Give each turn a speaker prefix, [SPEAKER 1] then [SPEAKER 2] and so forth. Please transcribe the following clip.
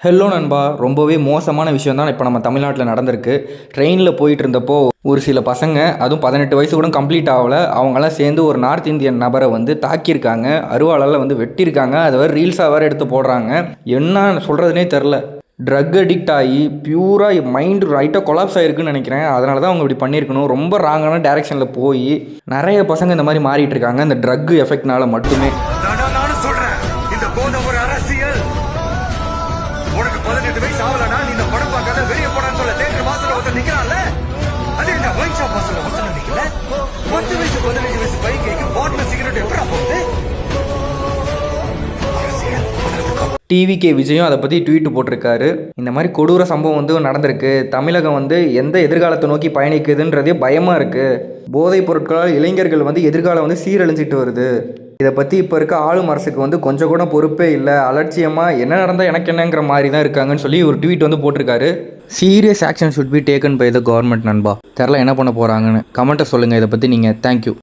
[SPEAKER 1] Hello நண்பா, ரொம்பவே மோசமான விஷயம் தான் இப்போ நம்ம தமிழ்நாட்டில் நடந்திருக்கு. ட்ரெயினில் போயிட்டு இருந்தப்போ ஒரு சில பசங்க, அதுவும் 18 வயசு கூட கம்ப்ளீட் ஆகலை, அவங்களாம் சேர்ந்து ஒரு நார்த் இந்தியன் நபரை வந்து தாக்கியிருக்காங்க, அருவாளால் வந்து வெட்டியிருக்காங்க. அதை வேறு ரீல்ஸாக வேறு எடுத்து போடுறாங்க. என்ன சொல்கிறதுனே தெரில. ட்ரக் அடிக்ட் ஆகி பியூராக மைண்டு ரைட்டாக கொலாப்ஸ் ஆகிருக்குன்னு நினைக்கிறேன். அதனால தான் அவங்க இப்படி பண்ணியிருக்கணும். ரொம்ப ராங்கான டைரெக்ஷனில் போய் நிறைய பசங்க இந்த மாதிரி மாறிட்டு இருக்காங்க, இந்த ட்ரக் எஃபெக்ட்னால மட்டுமே.
[SPEAKER 2] நானும் சொல்றேன், இந்த போதை ஒரு அரசியல். உனக்கு 18 வயசு ஆகலனா நீ இந்த படம் பார்க்காத வெளியே போடான்னு சொல்ல தேட்டர் வாசல்ல வந்து நிக்கிறான்ல, அது என்ன ஒயின் ஷாப் வாசல்ல வந்து நிக்கல? 10 வயசு 15 வயசு பைக்கு பாட்டில் சிகரெட் எப்படா போகுது?
[SPEAKER 1] டிவிகே விஜயும் அதை பற்றி ட்வீட் போட்டிருக்காரு. இந்த மாதிரி கொடூர சம்பவம் வந்து நடந்திருக்கு. தமிழகம் வந்து எந்த எதிர்காலத்தை நோக்கி பயணிக்குதுன்றதே பயமாக இருக்குது. போதைப் பொருட்களால் இளைஞர்கள் வந்து எதிர்காலம் வந்து சீரழிஞ்சிட்டு வருது. இதை பற்றி இப்போ இருக்க ஆளும் அரசுக்கு வந்து கொஞ்சம் கூட பொறுப்பே இல்லை. அலட்சியமாக என்ன நடந்தால் எனக்கு என்னங்கிற மாதிரி தான் இருக்காங்கன்னு சொல்லி ஒரு ட்வீட் வந்து போட்டிருக்காரு. Serious action should be taken by the government. நண்பா, தெரில என்ன பண்ண போகிறாங்கன்னு. கமெண்ட்டை சொல்லுங்கள் இதை பற்றி நீங்கள். தேங்க்யூ.